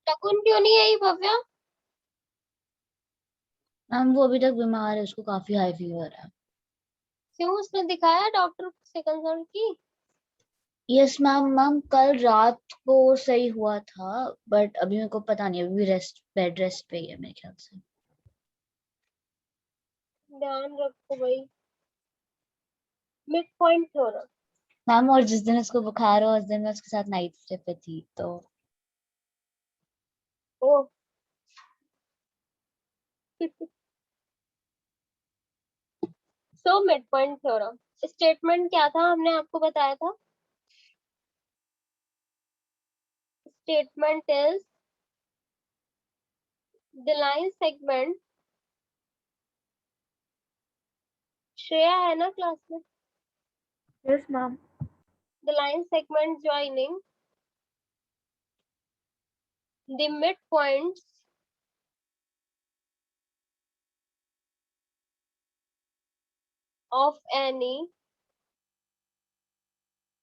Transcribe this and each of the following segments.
शकुन क्यों नहीं आई भव्या? मैम वो अभी तक बीमार है, उसको काफी हाई फीवर है। क्यों, उसने दिखाया डॉक्टर से कंसल्ट की? Yes ma'am. मैम कल रात को सही हुआ था, बट अभी मेरे को पता नहीं, अभी रेस्ट, बेड रेस्ट पे ही है मेरे ख्याल से। ध्यान रखो भाई। Mid point theorem. मैम और जिस दिन उसको बुखार हो उस दिन मैं उसके साथ नाइट स्टे पे थी तो। ओ। So mid point theorem statement क्या था, हमने आपको बताया था। Statement is the line segment. Shreya है ना क्लास में? Yes ma'am. The line segment joining the mid points of any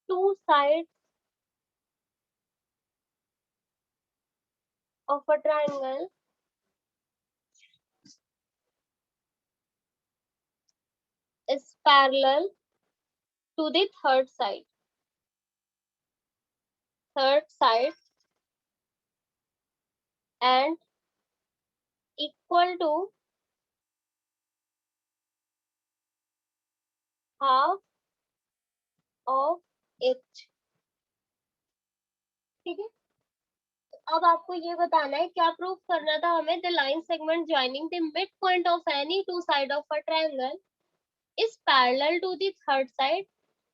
two sides of a triangle is parallel to the third side and equal to half of it। ठीक है, अब आपको ये बताना है, क्या प्रूफ करना था हमें। The line segment joining the mid point of any two side of a triangle is parallel to the third side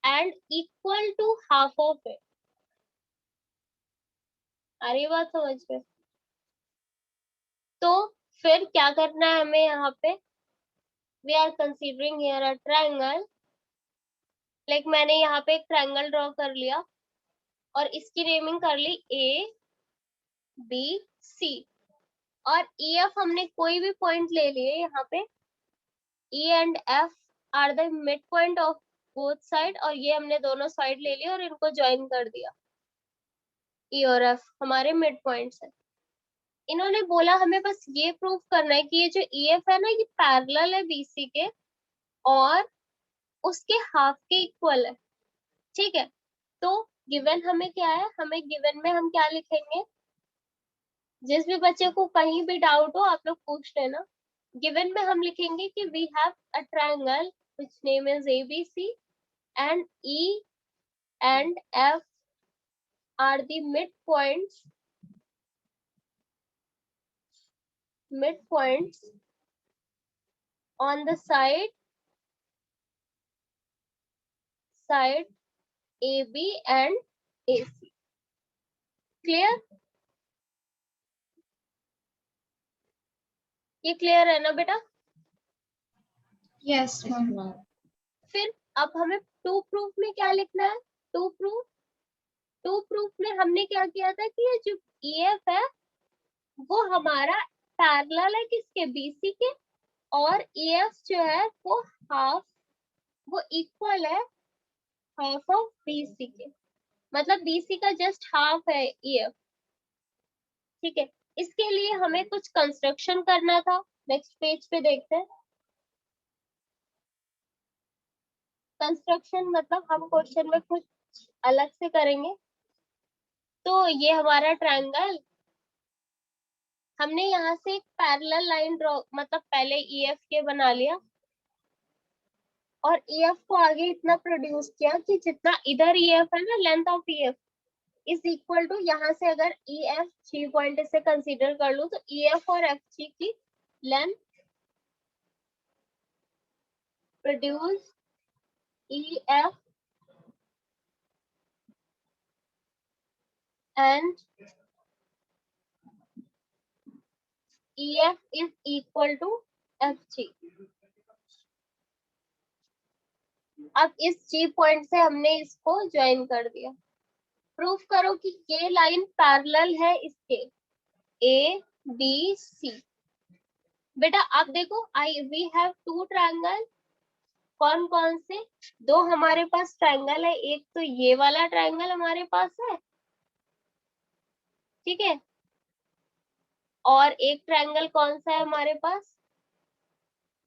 and equal to half of it. आ रही बात समझ में? तो फिर क्या करना है हमें यहाँ पे? We are considering here a triangle. Like मैंने यहाँ पे एक ट्रायंगल ड्रॉ कर लिया और इसकी नेमिंग कर ली ए बी सी, और ई एफ हमने कोई भी पॉइंट ले लिए यहाँ पे। ई and F are the mid point of both side, और ये हमने दोनों साइड ले लिया और इनको ज्वाइन कर दिया। ई और एफ हमारे मिड पॉइंट्स है। इन्होंने बोला हमें बस ये प्रूफ करना है कि ये जो ई एफ है ना, ये पैरेलल है बीसी के और उसके हाफ के इक्वल है। ठीक है, तो गिवन हमें क्या है, हमें गिवन में हम क्या लिखेंगे? जिस भी बच्चे को कहीं भी डाउट हो आप लोग पूछ लेना। गिवन में हम लिखेंगे कि we have a triangle which name is ABC and E and F are the mid points on the side AB and AC। Clear? ये क्लियर है ना बेटा? Yes ma'am. फिर अब हमें टू प्रूफ में क्या लिखना है? टू प्रूफ में हमने क्या किया था कि ये जो EF है वो हमारा पैरेलल है किसके? BC के, और EF जो है वो हाफ, वो इक्वल है हाफ ऑफ BC के। मतलब BC का जस्ट हाफ है EF। ठीक है, इसके लिए हमें कुछ कंस्ट्रक्शन करना था। नेक्स्ट पेज पे देखते हैं। कंस्ट्रक्शन मतलब हम क्वेश्चन में कुछ अलग से करेंगे। तो ये हमारा ट्रायंगल, हमने यहाँ से एक पैरेलल लाइन ड्रॉ, मतलब पहले EF के बना लिया और EF को आगे इतना प्रोड्यूस किया कि जितना इधर EF है ना, length of EF is equal to, यहाँ से अगर EF G पॉइंट से कंसीडर कर लूं तो EF और FG की length produce EF and EF is equal to FG। अब इस G पॉइंट से हमने इसको ज्वाइन कर दिया। प्रूफ करो कि ये लाइन पैरेलल है इसके A B C। बेटा आप देखो, आई वी हैव टू ट्रायंगल। कौन कौन से? दो हमारे पास ट्रायंगल है, एक तो ये वाला ट्रायंगल हमारे पास है, ठीक है, और एक ट्रायंगल कौन सा है हमारे पास?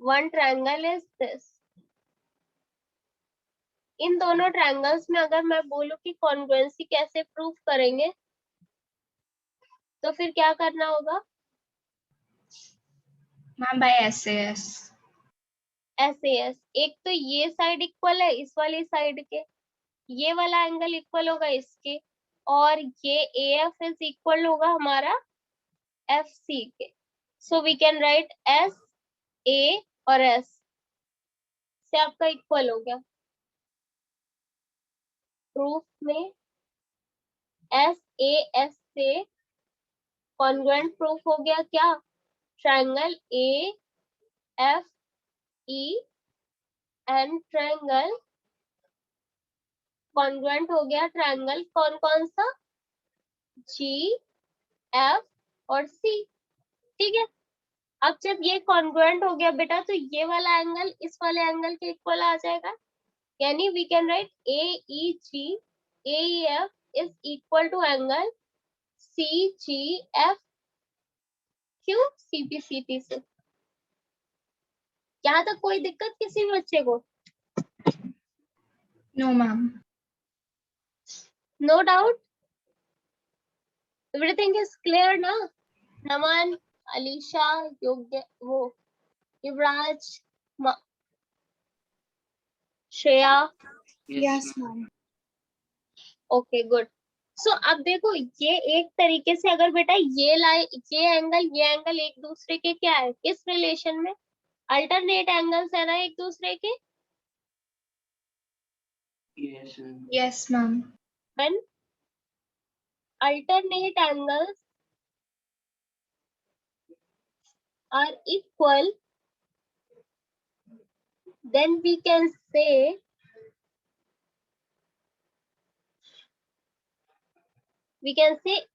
One triangle is this. इन दोनों ट्रायंगल्स में अगर मैं बोलूं कि कॉन्ग्रुएंसी कैसे प्रूव करेंगे, तो फिर क्या करना होगा? Ma'am by SAS। SAS। एक तो ये साइड इक्वल है इस वाली साइड के, ये वाला एंगल इक्वल होगा इसके, और ये AF इज इक्वल होगा हमारा FC के। So we can write SA और S से आपका इक्वल हो गया। प्रूफ में SAS से कॉन्ग्रुएंट प्रूफ हो गया क्या? Triangle AFE and triangle congruent हो गया ट्रायंगल कौन कौन सा? GF और C। ठीक है, अब जब ये कॉन्ग्रुएंट हो गया बेटा, तो ये वाला एंगल इस वाले एंगल के इक्वल आ जाएगा, यानी we can write AEG AEF is equal to angle CGF। क्यों? CPCT से। यहाँ तक कोई दिक्कत किसी भी बच्चे को? No ma'am. No doubt, everything is clear ना? नमन, अलीशा, योग्य, वो Yuvraj, Shreya. Yes ma'am. Okay good. So अब देखो, ये एक तरीके से अगर बेटा ये एंगल एक दूसरे के क्या है, किस रिलेशन में? अल्टरनेट एंगल्स है ना एक दूसरे के। Yes ma'am. When alternate angles are equal, then we can say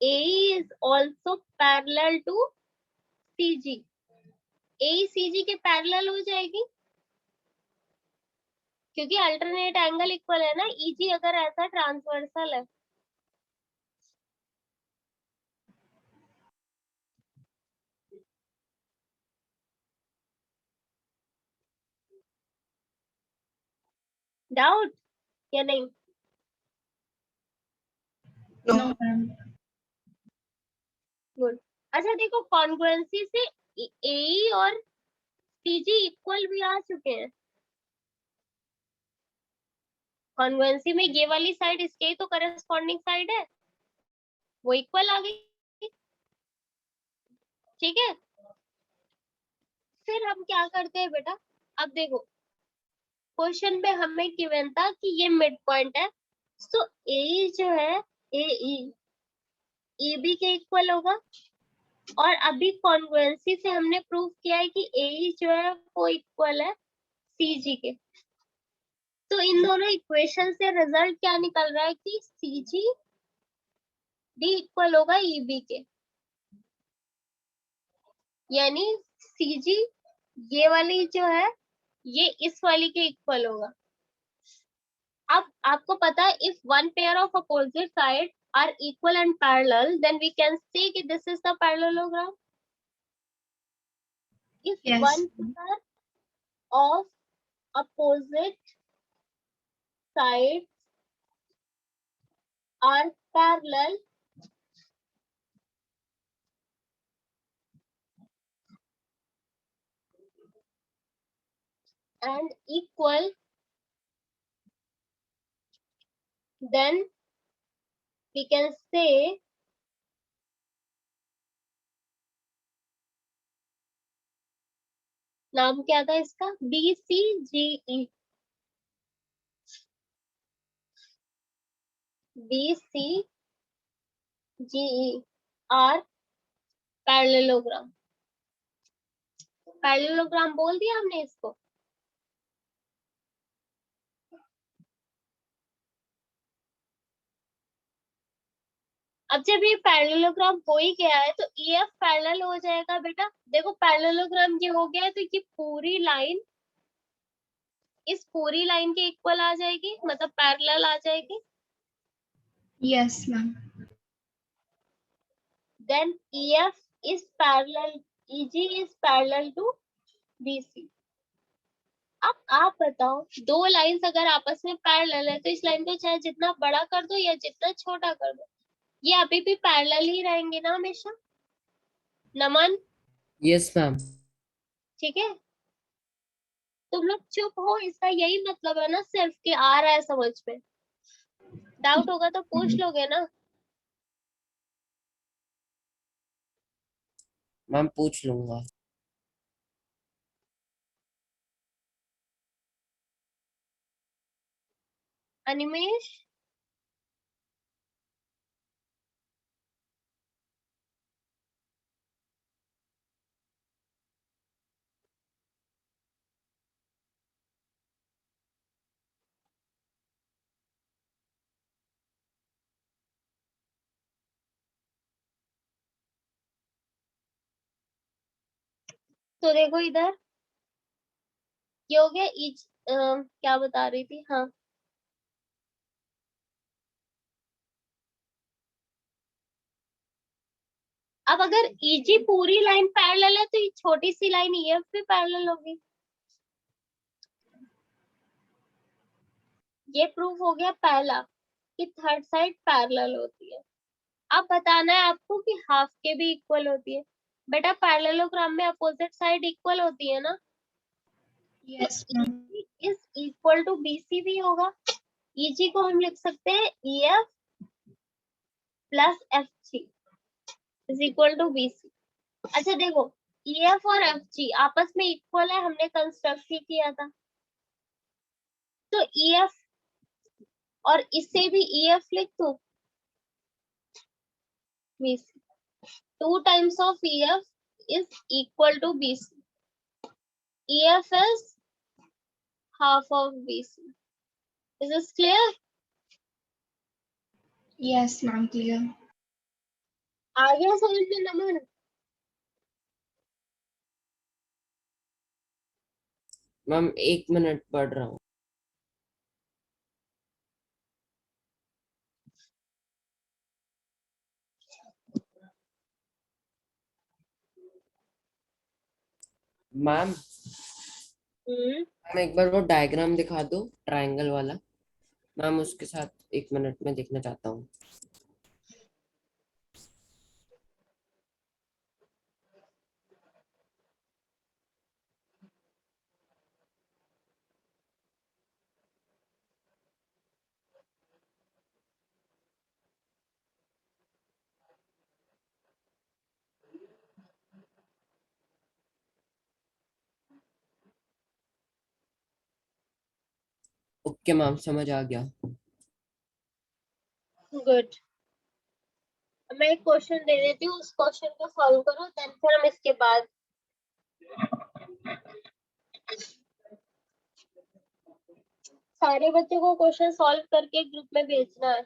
AE is also parallel to CG। AE CG के पैरेलल हो जाएगी, क्योंकि अल्टरनेट एंगल इक्वल है ना। EG अगर ऐसा ट्रांसवर्सल है, डाउट या नहीं? No ma'am. गुड। अच्छा देखो, कॉन्ग्रुएंसी से AE और CG इक्वल भी आ चुके हैं। कॉन्ग्रुएंसी में ये वाली साइड इसके ही तो करस्पॉन्डिंग साइड है, वो इक्वल आ गई। ठीक है, फिर हम क्या करते हैं बेटा? अब देखो, क्वेश्चन में हमें गिवन था कि ये मिड पॉइंट है, तो ए जो है AE EB के इक्वल होगा, और अभी कॉन्ग्रुएंसी से हमने प्रूव किया है कि AE जो है वो इक्वल है CG के। तो इन दोनों इक्वेशन से रिजल्ट क्या निकल रहा है कि CG D इक्वल होगा EB के, यानी CG ये वाली जो है ये इस वाली के इक्वल होगा। अब आपको पता है, if one pair of opposite side are equal and parallel, then we can say कि this is the parallelogram. If Yes. One pair of opposite side are parallel, and equal, then we can say नाम क्या था इसका? BCGE। BCGE are parallelogram. Parallelogram बोल दिया हमने इसको। अब जब ये पैरेललोग्राम हो ही गया है, तो EF पैरेलल हो जाएगा बेटा। देखो पैरेललोग्राम ये हो गया है, तो ये पूरी लाइन इस पूरी लाइन के इक्वल आ जाएगी, मतलब पैरेलल आ जाएगी। Yes ma'am. Then EF is parallel, EG is parallel to BC. अब आप बताओ, दो लाइंस अगर आपस में पैरेलल है तो इस लाइन को चाहे जितना बड़ा कर दो या जितना छोटा कर दो, ये अभी भी पैरेलल ही रहेंगे ना हमेशा। नमन, यस मैम। ठीक है, तुम लोग चुप हो, इसका यही मतलब है ना सिर्फ कि आ रहा है समझ में। डाउट होगा तो पूछ लोगे ना। मैम पूछ लूंगा। अनिमेश, तो देखो इधर ये हो गया ईच, क्या बता रही थी, हाँ, अब अगर EG पूरी लाइन पैरेलल है तो ये छोटी सी लाइन EF भी पैरेलल होगी। ये प्रूफ हो गया पहला कि थर्ड साइड पैरेलल होती है। अब बताना है आपको कि हाफ के भी इक्वल होती है। बेटा पैरेललोग्राम में अपोजिट साइड इक्वल होती है ना। Yes, ma'am. Is equal to BC भी होगा। EG को हम लिख सकते हैं EF plus FG is equal to BC। अच्छा देखो, EF और FG आपस में इक्वल है, हमने कंस्ट्रक्ट ही किया था। तो EF और इसे भी EF लिख दो, BC। 2 times of EF is equal to BC. EF is half of BC. Is this clear? Yes, ma'am. Clear. आ गया समझ में नमन? मैम 1 मिनट पढ़ रहा हूँ। मैम एक बार वो डायग्राम दिखा दो ट्रायंगल वाला। मैम उसके साथ 1 मिनट में देखना चाहता हूँ। ओके मैम, समझ आ गया। गुड। मैं एक क्वेश्चन दे देती हूँ, उस क्वेश्चन को सॉल्व करो, देन फिर हम इसके बाद सारे बच्चों को क्वेश्चन सॉल्व करके ग्रुप में भेजना है।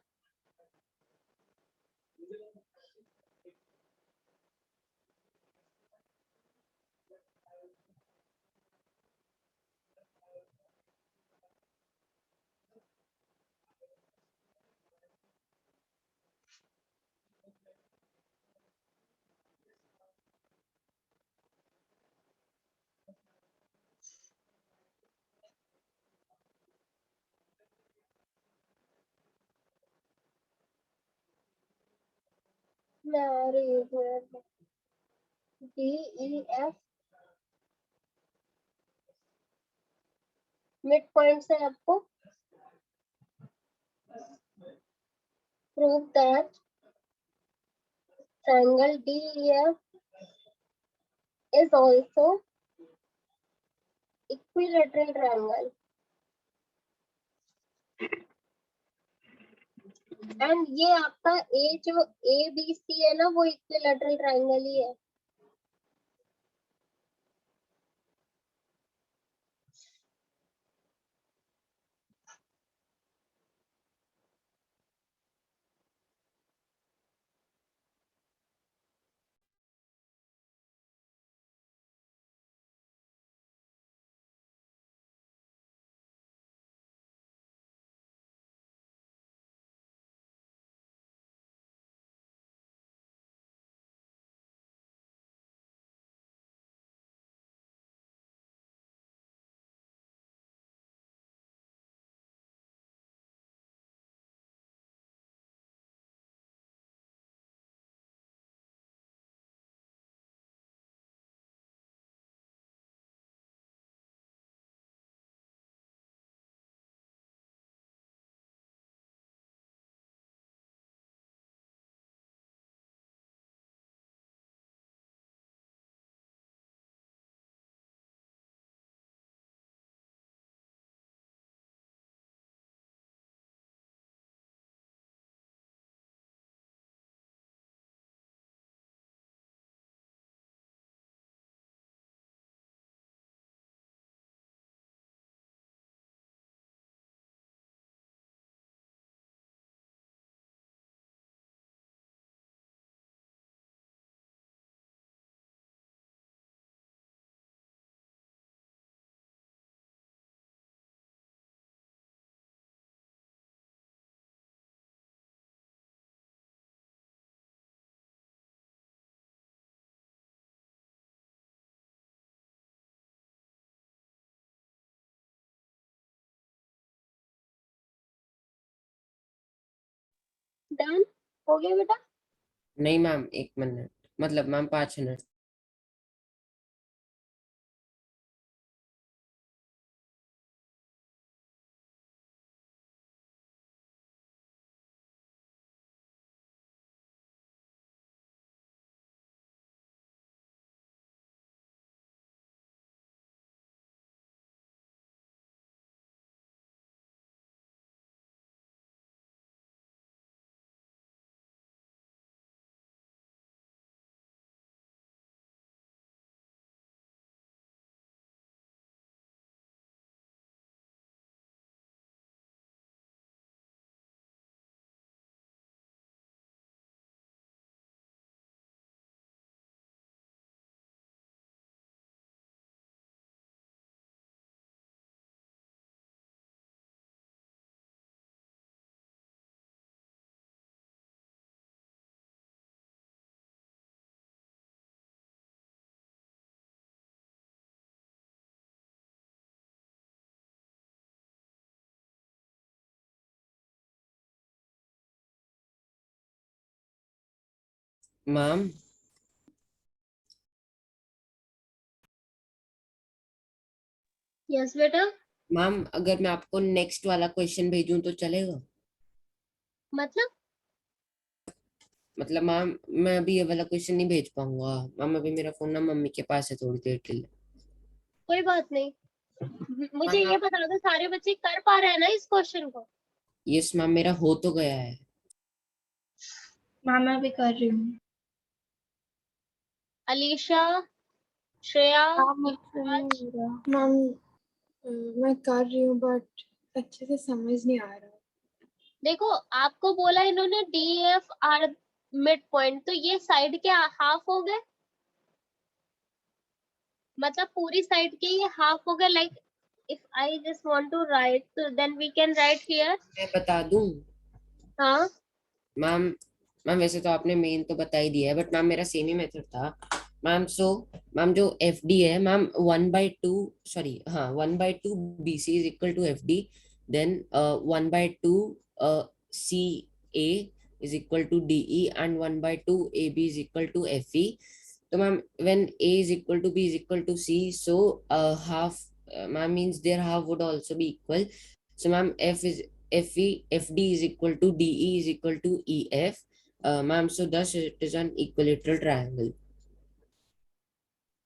DEF मिड पॉइंट से आपको prove that triangle DEF is also equilateral triangle and ये आपका A जो ABC है ना, वो इक्विलैटरल ट्रायंगल ही है। डन हो गया बेटा? नहीं मैम 1 मिनट, मतलब मैम 5 मिनट। मैम यस बेटा। मैम अगर मैं आपको नेक्स्ट वाला क्वेश्चन भेजूं तो चलेगा? मतलब मैम मैं अभी ये वाला क्वेश्चन नहीं भेज पाऊंगा मैम, अभी मेरा फोन ना मम्मी के पास है थोड़ी देर के लिए। कोई बात नहीं, मुझे मैम ये बता दो सारे बच्चे कर पा रहे हैं ना इस क्वेश्चन को? यस मैम, मेरा हो तो गया है। मैम मैं भी कर रही हूँ। अलीशा, श्रेया, मुझसे नहीं हो रहा मैम। मैं कर रही हूँ बट अच्छे से समझ नहीं आ रहा। देखो आपको बोला इन्होंने D F R mid point, तो ये साइड के हाफ हो गए, मतलब पूरी साइड के ये हाफ हो गए। Like if I just want to write, तो then we can write here. मैं बता दूं हाँ मैम? मैम वैसे तो आपने मेन तो बता ही दिया है, बट मैम मेरा सेम ही मेथड था मैम। सो मैम जो एफ डी है मैम 1/2, सॉरी हाँ 1/2 B C is equal to F D, then 1/2 C A is equal to D E and 1/2 A B is equal to F E. तो ma'am when a is equal to b is equal to c, so half ma'am means their half would also be equal. So ma'am f is fe fd is equal to de is equal to ef, ma'am, so thus it is an equilateral triangle.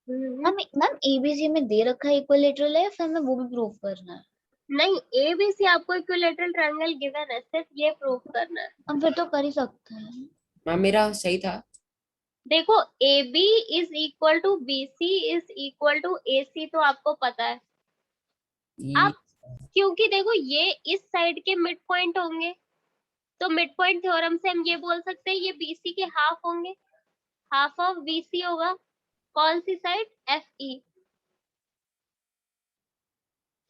Ma'am ma'am ABC में दे रखा है equilateral है, फिर हमें वो भी prove करना है? नहीं, ए बी सी आपको इक्विलेटरल ट्रायंगल गिवन है, सिर्फ ये प्रूव करना है। हम फिर तो कर ही सकते हैं। मैम मेरा सही था। देखो A B is equal to B C is equal to A C, तो आपको पता है। आप क्योंकि देखो ये इस साइड के मिड पॉइंट होंगे, तो मिड पॉइंट थ्योरम से हम ये बोल सकते हैं ये बीसी के हाफ होंगे, हाफ ऑफ बीसी होगा कौन सी साइड? F E.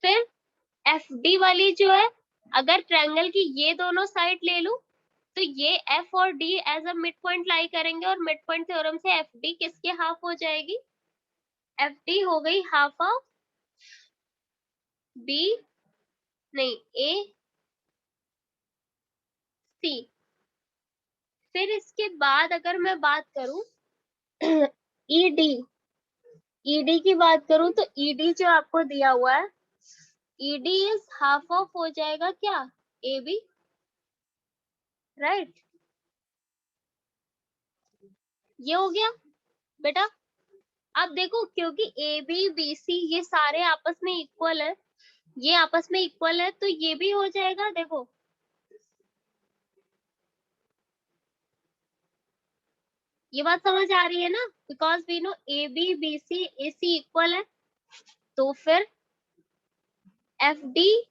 फिर एफ डी वाली जो है, अगर ट्रायंगल की ये दोनों साइड ले लूं, तो ये एफ और D as a mid point lie करेंगे, और मिड पॉइंट थ्योरम से एफ डी किसके हाफ हो जाएगी? एफ डी हो गई हाफ ऑफ बी, नहीं ए सी। फिर इसके बाद अगर मैं बात करूं ईडी, ईडी की बात करूं, तो ईडी जो आपको दिया हुआ है, ईडी इज हाफ ऑफ हो जाएगा क्या? A B, right? ये हो गया बेटा। अब देखो क्योंकि ए बी बी सी ये सारे आपस में इक्वल है, ये आपस में इक्वल है, तो ये भी हो जाएगा। देखो ये बात समझ आ रही है ना? Because we know A B B C A C equal है, तो फिर एफ डी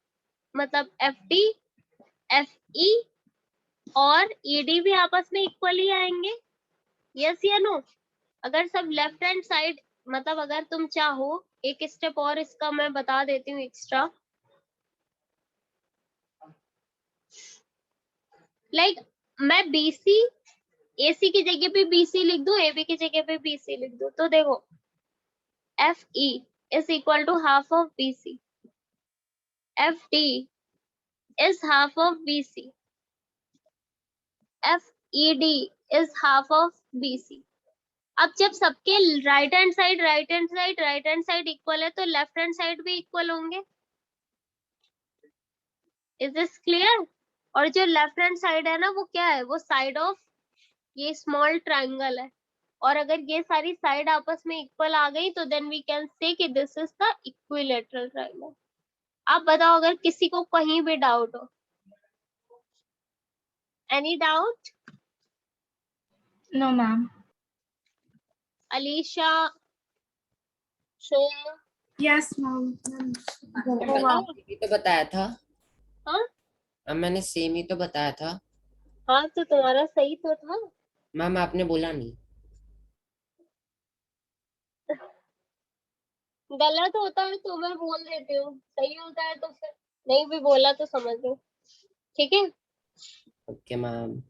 मतलब एफ डी एफ ई और ई डी भी आपस में इक्वल ही आएंगे। यस या नो? अगर सब लेफ्ट हैंड साइड, मतलब अगर तुम चाहो एक स्टेप और इसका मैं बता देती हूँ एक्स्ट्रा, लाइक मैं बीसी एसी की जगह पे बीसी लिख दूं, एबी की जगह पे बीसी लिख दूं, तो देखो F E is equal to half of BC, F D is half of BC, FED is half of BC. अब जब सबके राइट हैंड साइड इक्वल है तो लेफ्ट हैंड साइड भी इक्वल होंगे. Is this clear? और जो लेफ्ट हैंड साइड है ना वो क्या है, वो साइड ऑफ ये स्मॉल ट्रायंगल है. और अगर ये सारी साइड आपस में इक्वल आ गई तो देन वी कैन से कि this is the equilateral triangle. आप बताओ अगर किसी को कहीं भी डाउट हो. Any doubt? No, ma'am. Alisha, Som, Yes, ma'am. ये तो बताया था. हाँ अब मैंने सेम ही तो बताया था. हाँ तो तुम्हारा सही तो था. मैम आपने बोला नहीं. गलत होता है तो मैं बोल देती हूँ, सही होता है तो फिर नहीं भी बोला तो समझ लो. ठीक है. Okay ma'am.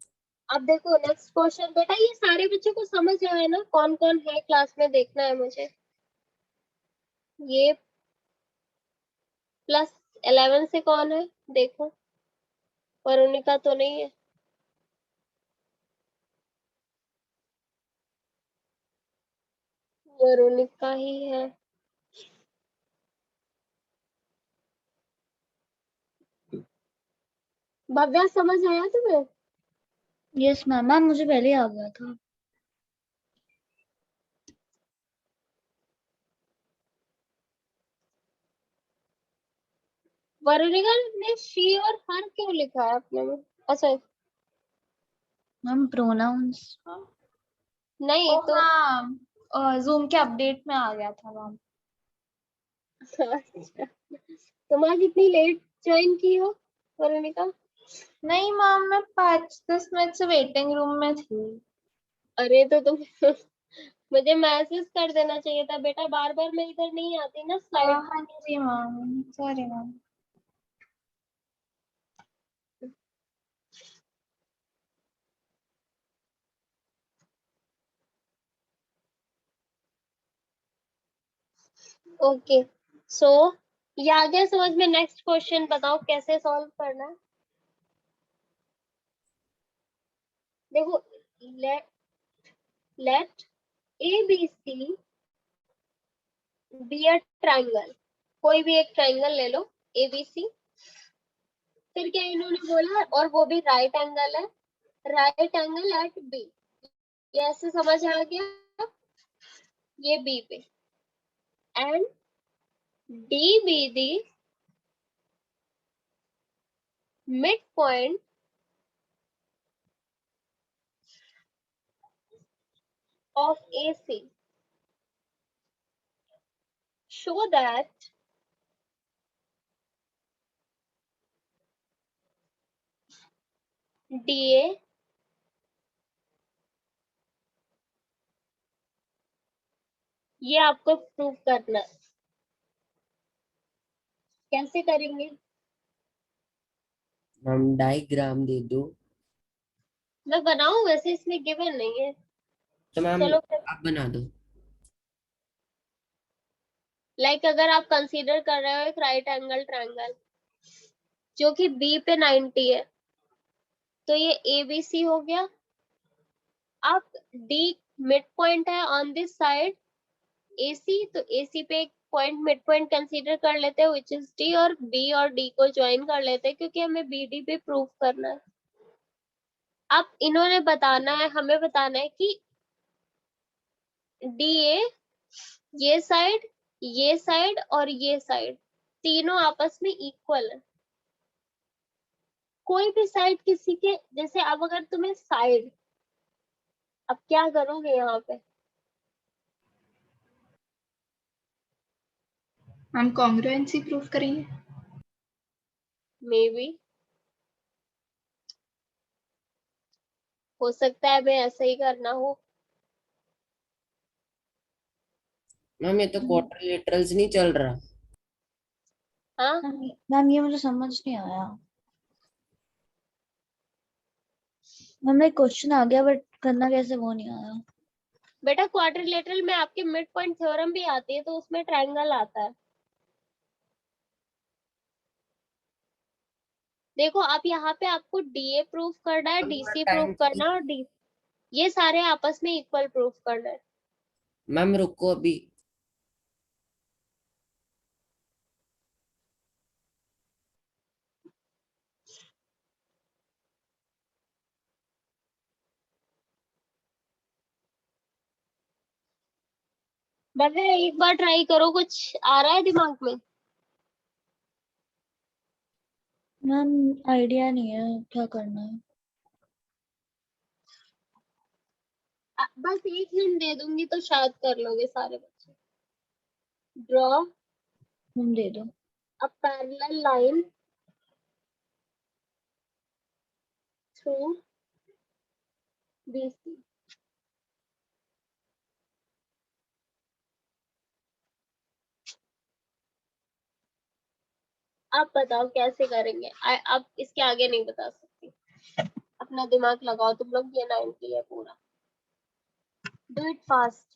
अब देखो नेक्स्ट क्वेश्चन. बेटा ये सारे बच्चों को समझ आया ना, कौन कौन है क्लास में देखना है मुझे. ये +11 से कौन है देखो. वरुणिका तो नहीं है. वरुणिका ही है. भव्या समझ आया तुम्हें? Yes ma'am. मैम मुझे पहले आ गया था. वरुणिका ने शी और हर क्यों लिखा है अपने में? अच्छा मैम प्रोनाउंस. नहीं Oh, तो हाँ, जूम के अपडेट में आ गया था मैम. अच्छा. तुम आज इतनी लेट ज्वाइन की हो वरुणिका? नहीं मैम, मैं 5-10 मिनट से वेटिंग रूम में थी. अरे तो तुम मुझे मैसेज कर देना चाहिए था बेटा. बार बार मैं इधर नहीं आती ना स्लाइड. हाँ जी ma'am, sorry ma'am. Okay so ये आ गया समझ में. नेक्स्ट क्वेश्चन बताओ कैसे सॉल्व करना है. देखो let ABC be a triangle. कोई भी एक ट्रायंगल ले लो ABC. फिर क्या इन्होंने बोला, और वो भी राइट एंगल है. Right angle at B. ये ऐसे समझ आ गया. ये B पे and D be the midpoint of AC. Show that DA ये आपको प्रूव करना है. कैसे करेंगे? मैम डायग्राम दे दो. मैं बनाऊं? वैसे इसमें गिवन नहीं है. तो मैम चलो आप बना दो. लाइक अगर आप कंसीडर कर रहे हो एक राइट एंगल ट्रायंगल जो कि B पे 90 है तो ये ABC हो गया. अब D मिड पॉइंट है ऑन दिस साइड AC, तो AC पे एक पॉइंट मिड पॉइंट कंसीडर कर लेते हैं विच इज D, और B और D को ज्वाइन कर लेते हैं क्योंकि हमें BD पे प्रूव करना है. अब इन्होंने बताना है, हमें बताना है कि DA ये साइड और ये साइड तीनों आपस में इक्वल है. कोई भी साइड किसी के जैसे, अब अगर तुम्हें साइड, अब क्या करोगे यहाँ पे? हम कॉन्ग्रुएंसी प्रूफ करेंगे. मे बी हो सकता है मैं ऐसा ही करना हो. मैम ये तो क्वाड्रिलेटरल्स नहीं चल रहा. हाँ मैम ये मुझे समझ नहीं आया. मैम एक क्वेश्चन आ गया बट करना कैसे वो नहीं आया. बेटा क्वाड्रिलेटरल में आपके मिड पॉइंट थ्योरम भी आती है तो उसमें ट्रायंगल आता है. देखो आप यहाँ पे आपको डीए प्रूफ करना है, डीसी प्रूफ करना है और डी ये सारे आपस में इक्वल प्रूफ करना है। मैम रुको अभी। भव्या एक बार ट्राई करो, कुछ आ रहा है दिमाग में? मैम आइडिया नहीं है क्या करना है। बस एक हिंट दे दूंगी तो शायद कर लोगे सारे बच्चे। ड्रॉ मैम दे दो। A parallel line through BC। आप बताओ कैसे करेंगे? आप इसके आगे नहीं बता सकती, अपना दिमाग लगाओ तुम लोग, ये 90 है पूरा। Do it fast.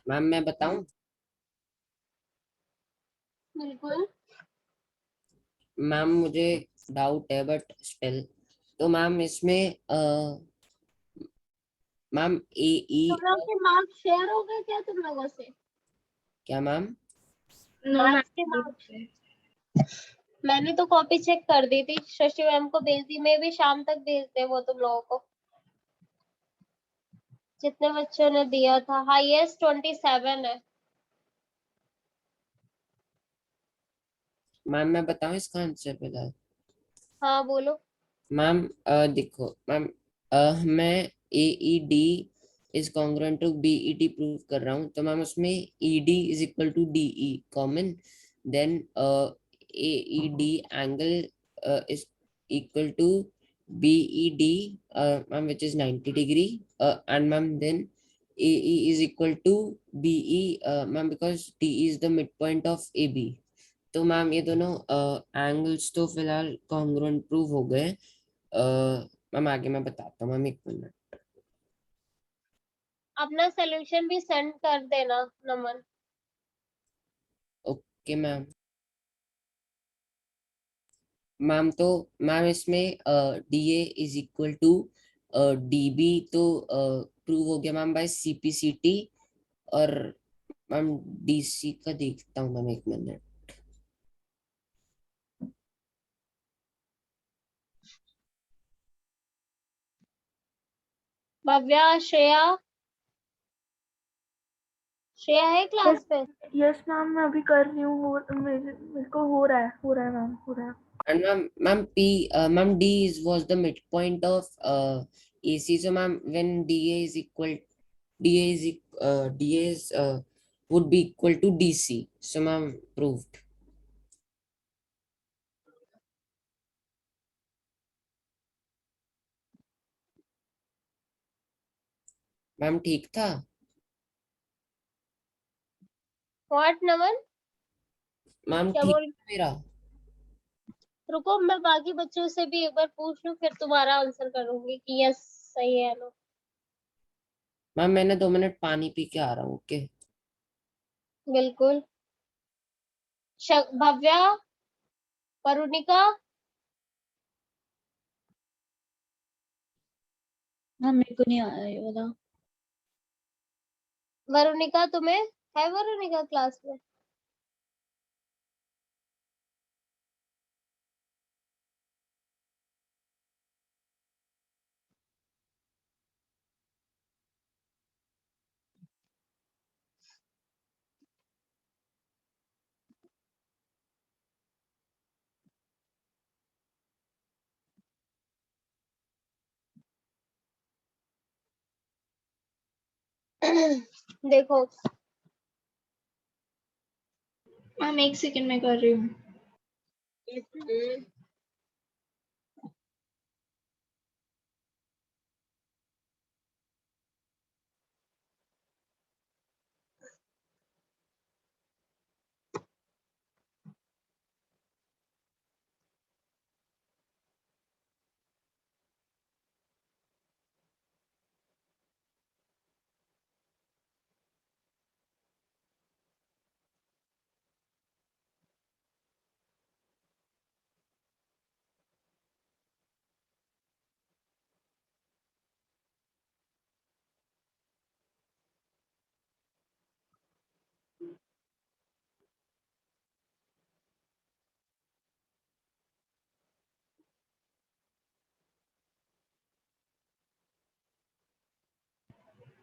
मैम मैं बताऊं? बिल्कुल। मैम मुझे डाउट है बट स्टिल। तो मैम इसमें मैम ए ई तुम लोग के मार्क्स शेयर हो गए क्या तुम लोगों से? क्या मैम? नो मैथ्स के मार्क्स मैंने तो कॉपी चेक कर दी थी, शशि मैम को भेज दी, मैं भी शाम तक भेज दे वो तुम लोगों को, जितने बच्चों ने दिया था। हाईएस्ट 27 है। मैम मैं बताऊं इसका आंसर फिलहाल? हाँ बोलो। मैम देखो मैम, मैं A E D is congruent to B E T prove कर रहा हूँ। तो मैम उसमें E D is equal to D E common, then A E D angle is equal to B E D ma'am which is 90 degree, and ma'am then A E is equal to B E ma'am because D is the mid point of A B. तो ma'am ये दोनों angles तो फिलहाल congruent prove हो गए। Ma'am आगे मैं बताता हूँ मैम, एक मिनट। अपना सोल्यूशन भी सेंड कर देना नमन। Okay ma'am. मैम तो मैम इसमें D A is equal to D B तो प्रूव हो गया ma'am by C P C T. और मैम डी सी का देखता हूँ मैम, एक मिनट। भव्या, श्रेया है क्लास पे? यस मैम मैं अभी कर रही हूँ, मेरे को हो रहा है मैम, हो रहा है। And ma'am D was the midpoint of AC. So ma'am, when DA is equal, DA is would be equal to DC. So ma'am proved. Ma'am ठीक था? What Naman? मैम क्या ठीक बोल? था मेरा? रुको मैं बाकी बच्चों से भी एक बार पूछ लूं, फिर तुम्हारा आंसर करूंगी कि यस सही है नो। मैम मैंने 2 मिनट पानी पी के आ रहा हूँ। ओके। बिल्कुल। भव्या, वरुणिका, मैम मेरे को नहीं आया ये वाला। वरुणिका तुम्हें है वरुणिका क्लास में? देखो मैम एक सेकंड में कर रही हूँ।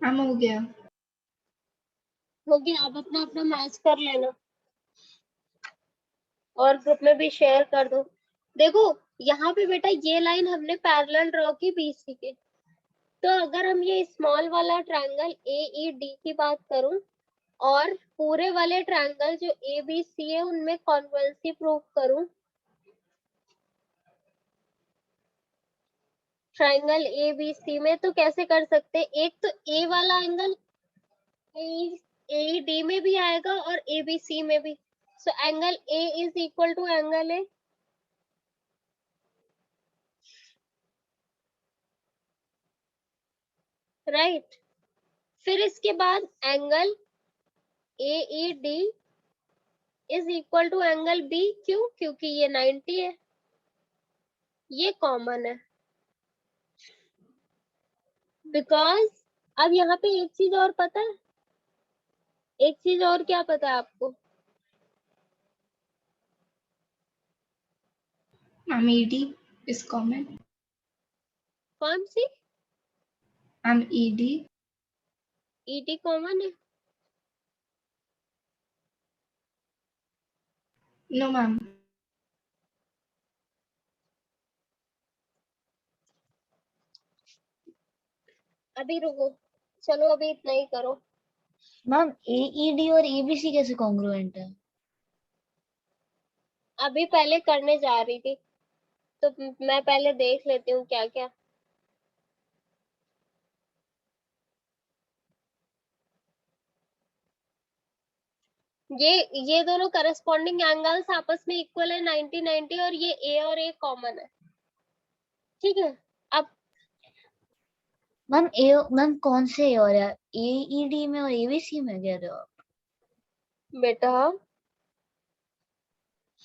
मैम हो गया। हो गया, आप अपना अपना मैच कर लेना और ग्रुप में भी शेयर कर दो। देखो यहाँ पे बेटा ये लाइन हमने पैरेलल ड्रॉ की बीसी के, तो अगर हम ये स्मॉल वाला ट्रायंगल AED की बात करूं और पूरे वाले ट्रायंगल जो ABC है उनमें कॉन्ग्रुएंसी प्रूव करूं, ट्रायंगल ABC में, तो कैसे कर सकते हैं? एक तो A वाला एंगल AED में भी आएगा और ABC में भी, so angle A is equal to angle A, right. फिर इसके बाद angle AED is equal to angle B, क्यों? क्योंकि ये 90 है, ये कॉमन है। बिकॉज अब यहाँ पे एक चीज और पता है, एक चीज और क्या पता है आपको? Ma'am ED is common. कौन सी? Ma'am ED। ED कॉमन है? No ma'am. अभी रुको, चलो अभी इतना ही करो। मैम AED और ABC कैसे कॉन्ग्रुएंट है? अभी पहले करने जा रही थी, तो मैं पहले देख लेती हूँ क्या क्या। ये दोनों करस्पॉन्डिंग एंगल्स आपस में इक्वल है 90 90, और ये A और A कॉमन है, ठीक है। अब मैम कौन से A और AED में और ABC में कह रहे हो आप? बेटा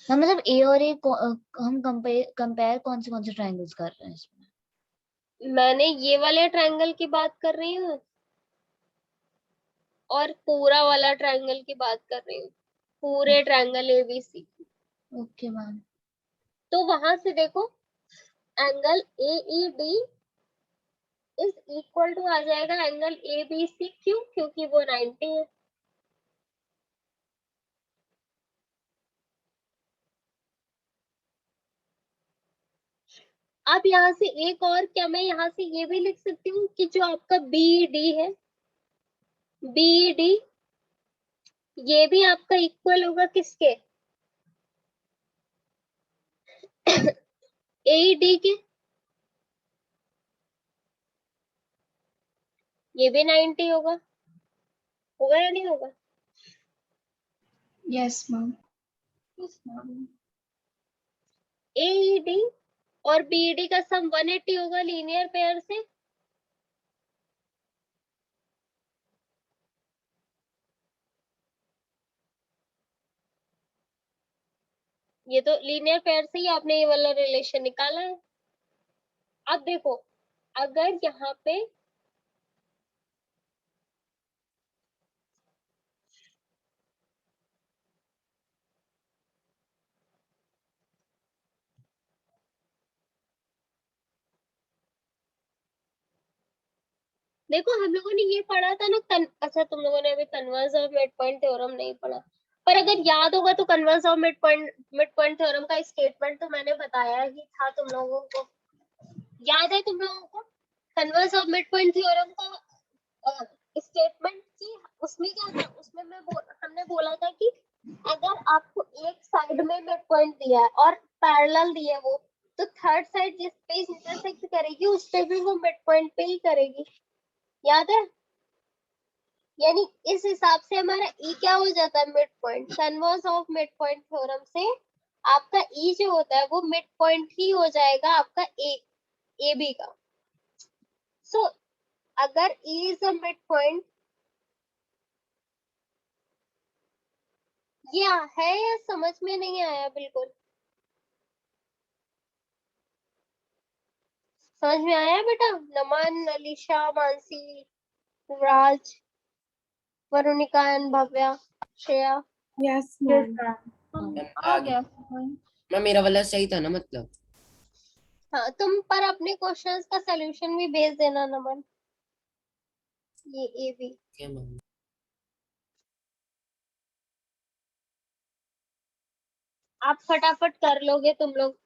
मैम मतलब A और A हम कंपेयर कौन से ट्रायंगल्स कर रहे हैं इसमें? मैंने ये वाले ट्रायंगल की बात कर रही हूँ और पूरा वाला ट्रायंगल की बात कर रही हूँ, पूरे ट्रायंगल ABC। Okay ma'am. तो वहां से देखो angle AED is equal to आ जाएगा एंगल ABC, क्यों? क्योंकि वो 90 है। अब यहाँ से एक और, क्या मैं यहाँ से ये भी लिख सकती हूँ कि जो आपका BED है, BED ये भी आपका इक्वल होगा किसके? AED के। ये भी 90 होगा, होगा या नहीं होगा? Yes ma'am. Yes ma'am. AED और BED का सम 180 होगा लीनियर पेयर से। ये तो लीनियर पेयर से ही आपने ये वाला रिलेशन निकाला है। अब देखो, अगर यहाँ पे देखो, हम लोगों ने ये पढ़ा था ना अच्छा, तुम लोगों ने अभी converse of mid point theorem नहीं पढ़ा, पर अगर याद होगा तो converse of mid point theorem का स्टेटमेंट तो मैंने बताया ही था तुम लोगों को। याद है तुम लोगों को converse of mid point theorem का स्टेटमेंट की? उसमें क्या था, उसमें हमने बोला था कि अगर आपको एक साइड में मिड पॉइंट दिया है और पैरेलल दिया है वो, तो थर्ड साइड जिस पे इंटरसेक्ट करेगी उस पे भी वो मिड पॉइंट पे ही करेगी। याद है? यानी इस हिसाब से हमारा ई क्या हो जाता है, mid point. Converse of mid point theorem से आपका ई जो होता है वो मिड पॉइंट ही हो जाएगा आपका ए बी का। सो अगर E is a mid point, ये है या समझ में नहीं आया? बिल्कुल समझ में आया बेटा? Naman, Alisha, Mansi, Raj, Varunika and Bhavya, Shreya. Yes, yes ma'am. Ma'am, आ आ गया। गया। मैम मेरा वाला सही था ना मतलब? हाँ, तुम पर अपने क्वेश्चंस का सलूशन भी भेज देना नमन, ये ए बी। क्या मैम? आप फटाफट कर लोगे तुम लोग।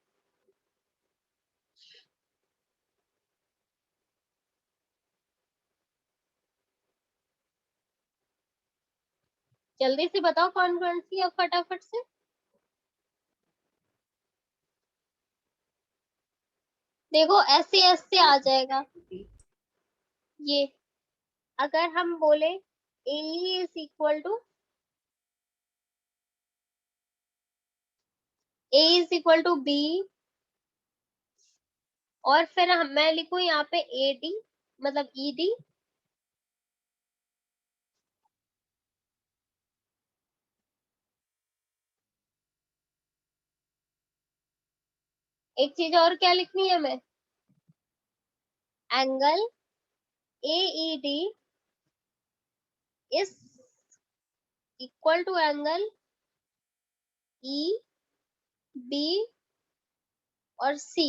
जल्दी से बताओ कौन कौन सी, अब फटाफट से। देखो ऐसे ऐसे आ जाएगा ये। अगर हम बोले ए इज इक्वल टू बी, और फिर मैं लिखूं यहाँ पे ए डी, मतलब ई डी, एक चीज और क्या लिखनी है हमें, angle A E D is equal to angle E B और सी।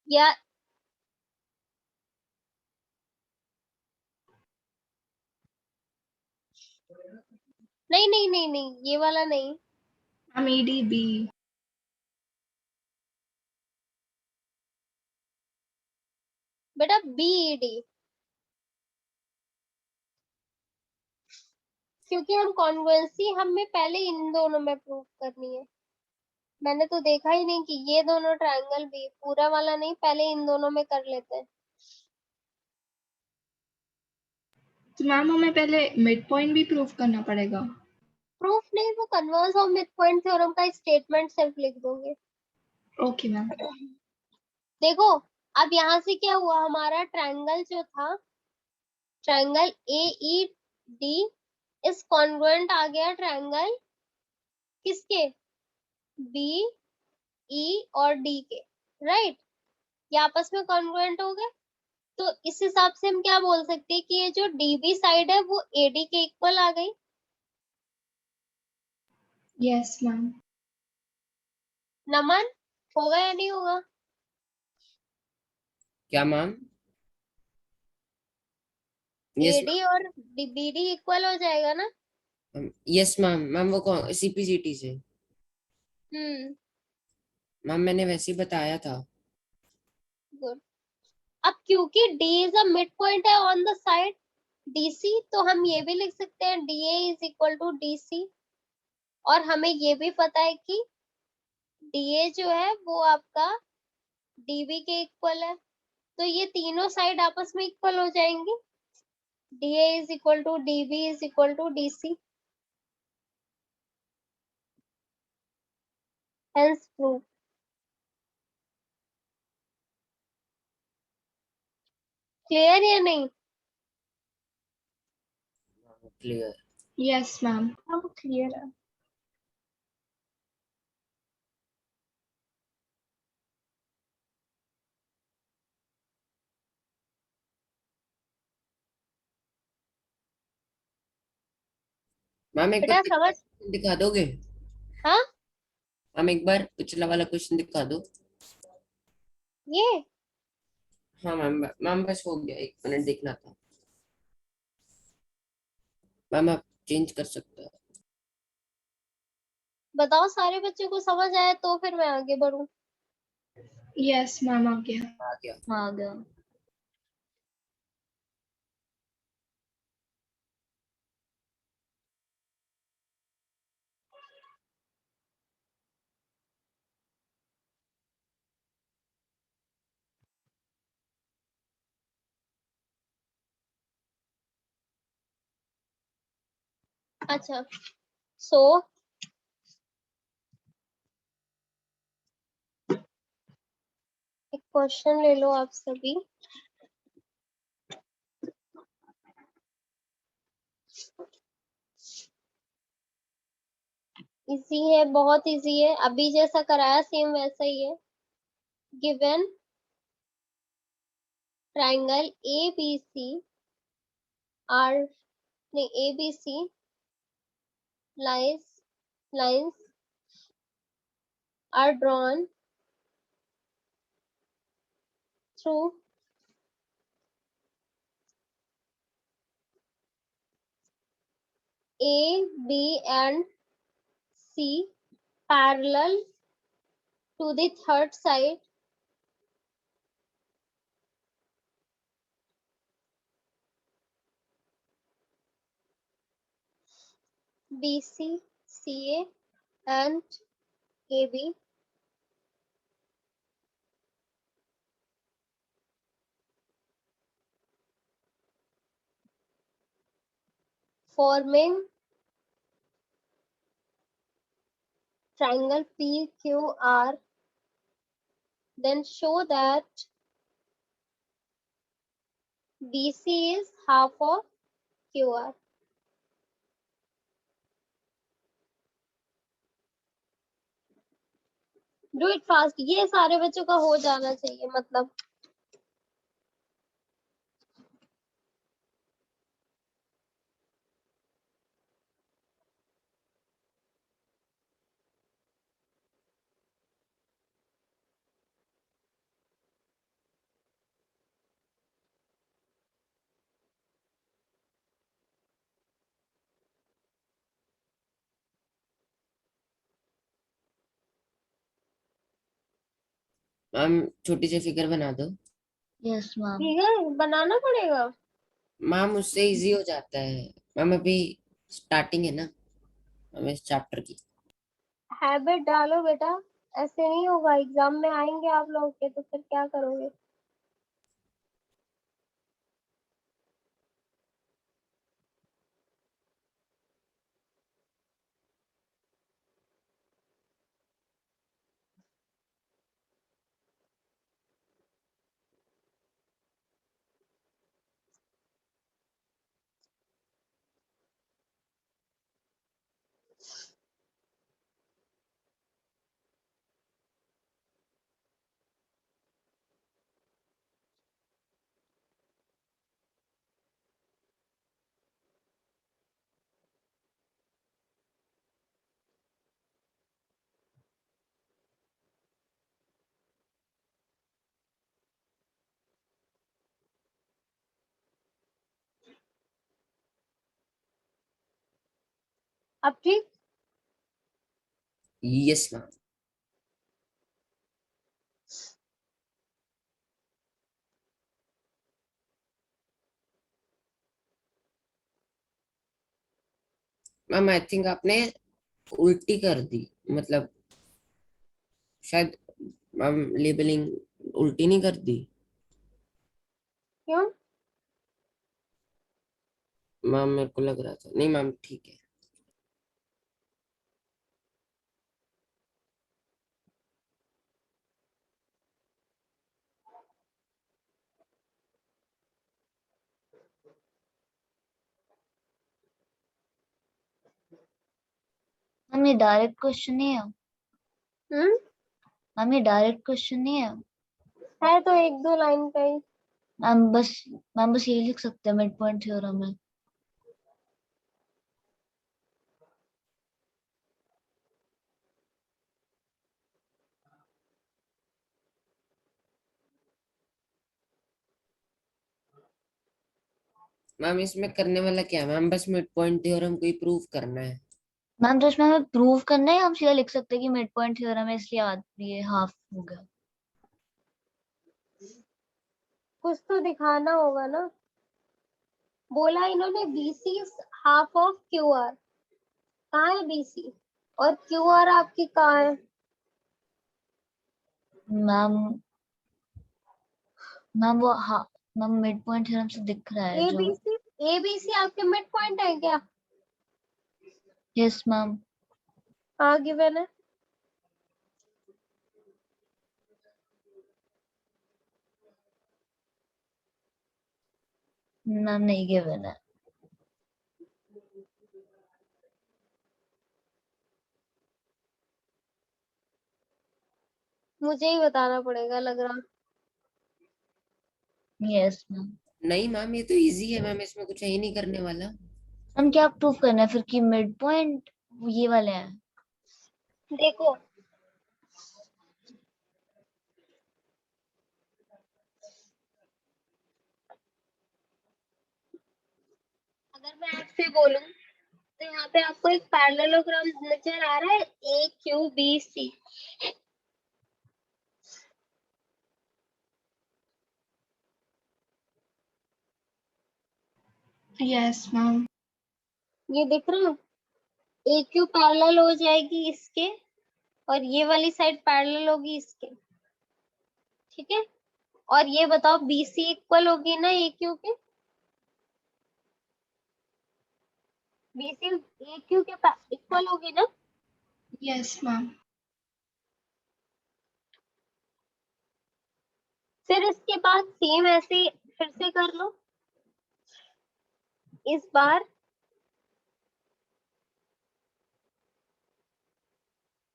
या नहीं नहीं नहीं नहीं, ये वाला नहीं मैम EDB। बेटा, बी ई डी, क्योंकि हम कॉन्ग्रुएंसी हमें पहले इन दोनों में प्रूव करनी है। मैंने तो देखा ही नहीं कि ये दोनों ट्रायंगल भी, पूरा वाला नहीं, पहले इन दोनों में कर लेते हैं। तो मैम हमें पहले मिड पॉइंट भी प्रूव करना पड़ेगा? प्रूफ नहीं, वो converse of mid point theorem का स्टेटमेंट सिर्फ लिख दोगे। Okay ma'am. देखो, अब यहाँ से क्या हुआ, हमारा ट्रायंगल जो था, ट्रायंगल ए ई डी इस कॉन्ग्रुएंट आ गया ट्रायंगल किसके, बी ई और डी के, राइट? ये आपस में कॉन्ग्रुएंट हो गए। तो इस हिसाब से हम क्या बोल सकते हैं कि ये जो डीबी साइड है वो एडी के इक्वल आ गई। Yes ma'am. नमन, होगा या नहीं होगा? क्या मैम? यस एडी और बीडी इक्वल हो जाएगा ना? मैम। Yes ma'am. मैम वो कौन, सीपीसीटी से? हम्म, मैम मैंने वैसे ही बताया था। गुड। अब क्योंकि D is a mid point है ऑन द साइड डीसी, तो हम ये भी लिख सकते हैं DA is equal to DC. और हमें ये भी पता है कि डीए जो है वो आपका डीबी के इक्वल है, तो ये तीनों साइड आपस में इक्वल हो जाएंगी। DA is equal to DB is equal to DC, hence proof. Clear या नहीं? क्लियर। Yes ma'am. अब क्लियर है। मैम एक बेटा बार समझ, दिखा दोगे? हाँ मैम एक बार पिछला वाला क्वेश्चन दिखा दो। ये हाँ मैम, मैम बस हो गया, 1 मिनट देखना था। मैम आप चेंज कर सकते हो। बताओ, सारे बच्चों को समझ आया तो फिर मैं आगे बढ़ूं। यस मैम, आ गया। आ गया। हाँ, आ गया। अच्छा, सो एक क्वेश्चन ले लो आप सभी। इजी है, बहुत इजी है, अभी जैसा कराया सेम वैसा ही है। गिवन ट्राइंगल ABC आर नहीं ABC lines are drawn through A, B and C parallel to the third side BC, CA and AB, forming triangle PQR, then show that BC is half of QR. Do it fast, ये सारे बच्चों का हो जाना चाहिए मतलब। Ma'am छोटी सी figure बना दो। Yes ma'am. ठीक है, बनाना पड़ेगा। मैम उससे इजी हो जाता है। मैम अभी स्टार्टिंग है ना मैम इस चैप्टर की। हैबिट डालो बेटा, ऐसे नहीं होगा, एग्जाम में आएंगे आप लोग के तो फिर क्या करोगे। अब ठीक। Yes ma'am. Ma'am I think आपने उल्टी कर दी, मतलब शायद मैम लेबलिंग उल्टी नहीं कर दी। क्यों? मैम मेरे को लग रहा था, नहीं मैम ठीक है। मैम ये डायरेक्ट क्वेश्चन नहीं है। हम्म, मैम ये डायरेक्ट क्वेश्चन नहीं है। है तो 1-2 लाइन का ही। मैम बस ये लिख सकते हैं मिड पॉइंट थ्योरम में। मैम इसमें करने वाला क्या है मैम? बस मिड पॉइंट थ्योरम को ही प्रूव करना है। मैम तो इसमें हमें प्रूव करना है, हम सीधा लिख सकते हैं कि मिड पॉइंट थ्योरम है इसलिए ये हाफ हो गया। कुछ तो दिखाना होगा ना। बोला इन्होंने BC is half of QR। कहाँ है BC और QR आपकी कहाँ है? मैम मैम वो हाँ मैम मिड पॉइंट थ्योरम से दिख रहा है जो। ABC आपके मिड पॉइंट है क्या? Yes ma'am. हाँ गिवन है। मैम नहीं गिवन है। मुझे ही बताना पड़ेगा लग रहा। Yes ma'am. नहीं मैम ये तो इजी है मैम, इसमें कुछ है ही नहीं करने वाला। मैम क्या प्रूव करना है फिर कि मिड पॉइंट ये वाले हैं? देखो अगर मैं आपसे बोलूं तो यहाँ पे आपको एक पैरेललोग्राम नजर आ रहा है AQBC। Yes ma'am. ये दिख रहा है? AQ पैरेलल हो जाएगी इसके और ये वाली साइड पैरेलल होगी इसके। ठीक है, और ये बताओ BC इक्वल होगी ना AQ के? BC AQ के इक्वल होगी ना? Yes ma'am. फिर इसके बाद सेम ऐसे फिर से कर लो। इस बार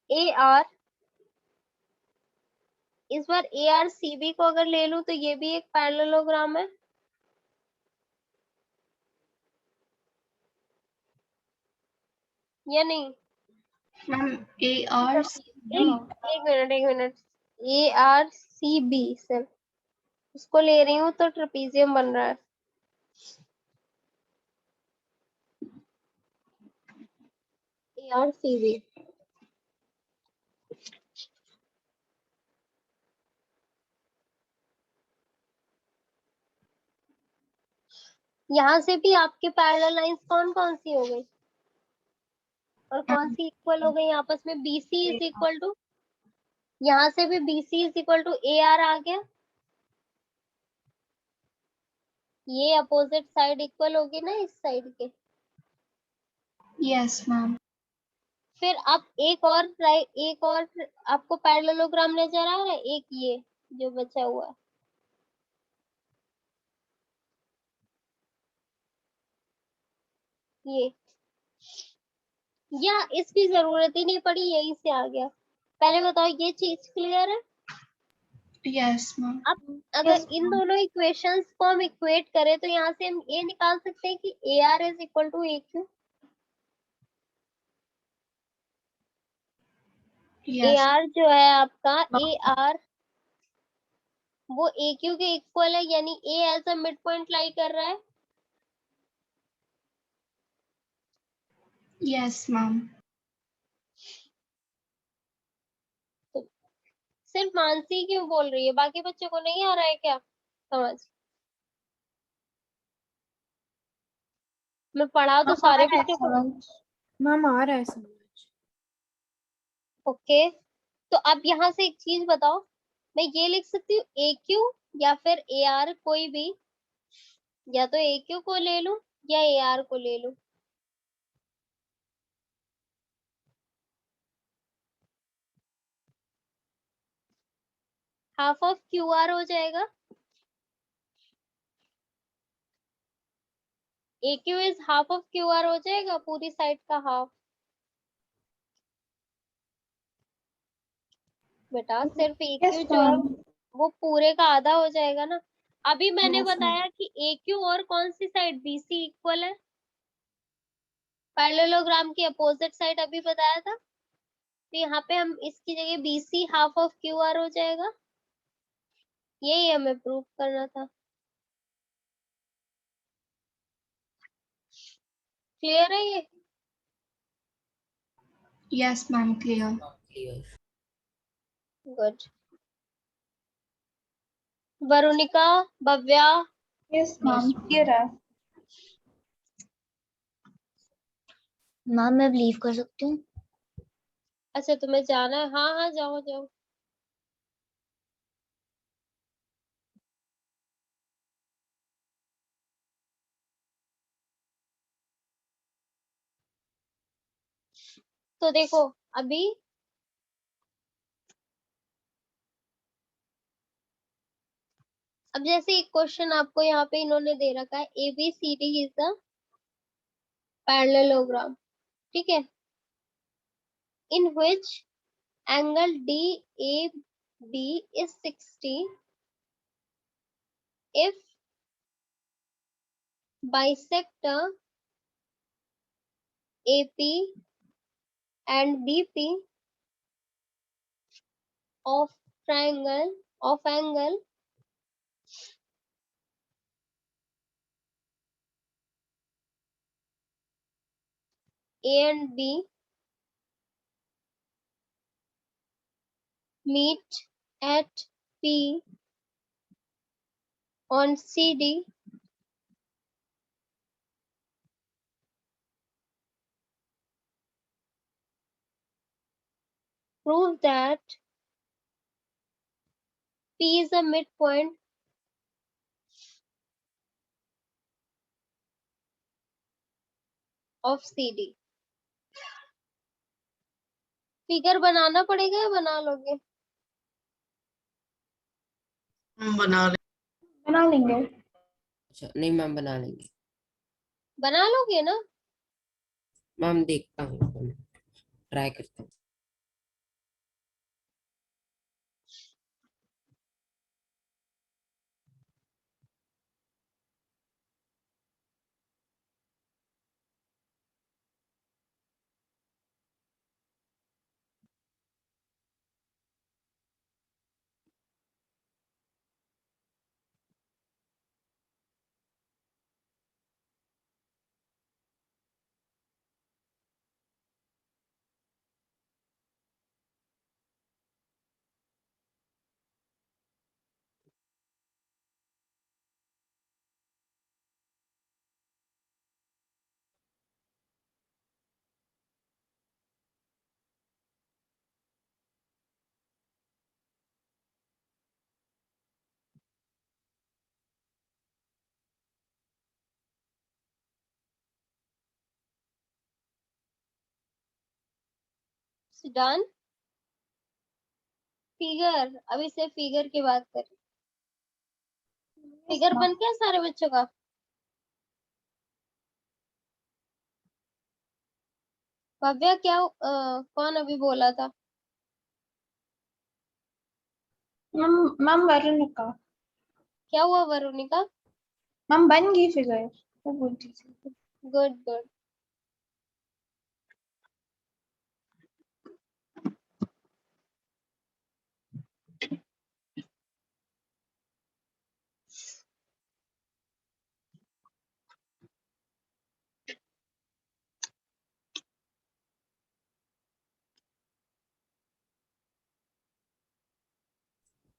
AR, इस बार ARCB को अगर ले लूं तो ये भी एक पैरेललोग्राम है या नहीं? मैम AR एक मिनट ARCB सिर्फ उसको ले रही हूँ तो ट्रेपीजियम बन रहा है। ARCB यहाँ से भी आपके पैरेलल लाइंस कौन कौन सी हो गई और कौन सी इक्वल हो गई आपस में? BC इज इक्वल टू, यहाँ से भी BC is equal to AR आ गया। ये अपोजिट साइड इक्वल होगी ना इस साइड के। Yes ma'am. फिर अब एक और आपको पैरेललोग्राम नजर आ रहा है, एक ये जो बचा हुआ है। ये या इसकी जरूरत ही नहीं पड़ी, यही से आ गया। पहले बताओ ये चीज क्लियर है? Yes ma'am. अब अगर इन दोनों इक्वेशंस को हम इक्वेट करें तो यहाँ से हम ये निकाल सकते हैं कि AR is equal to AQ। Yes AR जो है आपका AR वो AQ के इक्वल है, यानी A as a mid point lie कर रहा है। Yes ma'am. तो सिर्फ मानसी क्यों बोल रही है, बाकी बच्चों को नहीं आ रहा है क्या समझ? मैं पढ़ा तो सारे बच्चों को। मैम आ रहा है समझ। ओके, तो अब यहाँ से एक चीज बताओ, मैं ये लिख सकती हूँ AQ या फिर AR कोई भी, या तो AQ को ले लूं या AR को ले लूं। हाफ ऑफ QR हो जाएगा। AQ is half of QR हो जाएगा, पूरी साइड का हाफ। बेटा सिर्फ AQ जो है वो पूरे का आधा हो जाएगा ना। अभी मैंने बताया कि AQ और कौन सी साइड BC इक्वल है, पैरेललोग्राम की अपोजिट साइड अभी बताया था। तो यहाँ पे हम इसकी जगह BC हाफ ऑफ QR हो जाएगा। यही हमें प्रूफ करना था। क्लियर है ये? Yes, ma'am, clear. Clear. Good. Varunika, Bhavya, Yes, ma'am, clear है। मैम मैं लीव कर सकती हूँ? अच्छा तुम्हें जाना है? हाँ हाँ जाओ जाओ। तो देखो अभी अब जैसे एक क्वेश्चन आपको यहाँ पे इन्होंने दे रखा है, ABCD इज द पैरेललोग्राम, ठीक है, in which angle DAB is 60 if bisector AP and BP of triangle of angle A and B meet at P on CD, prove that P is the midpoint of CD। Figure बनाना पड़ेगा या बना लोगे? बना लेंगे। अच्छा नहीं ma'am, बना लेंगे। बना लोगे ना? मैम देखता हूँ, ट्राई करता हूँ। डन। फिगर, अभी से फिगर की बात करें। फिगर बन गया सारे बच्चों का? भव्या क्या कौन अभी बोला था? Ma'am ma'am Varunika. क्या हुआ वरुणिका? मैम बन गई फिगर, वो बोलती थी। Good good.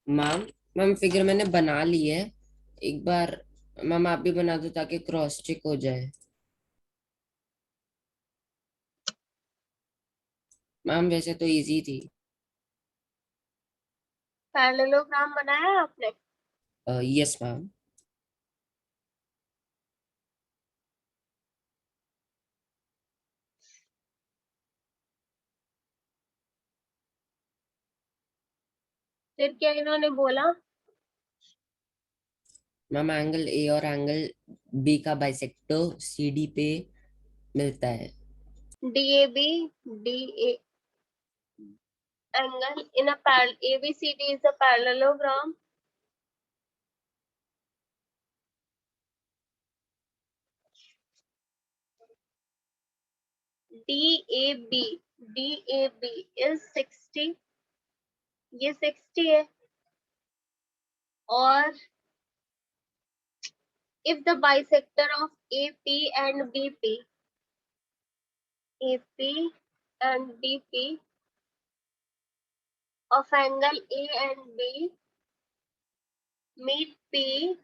Ma'am ma'am figure मैंने बना ली है। एक बार मैम आप भी बना दो ताकि क्रॉस चेक हो जाए। मैम वैसे तो इजी थी। पैरेललोग्राम बनाया है आपने? Yes ma'am. फिर क्या इन्होंने बोला? मैम एंगल ए और एंगल बी का बाइसेक्टर CD पे मिलता है। DAB DA angle in a parallel, ABCD is a parallelogram DAB is 60, ये 60 है, और if the bisector of AP and BP AP and DP of angle A and B meet P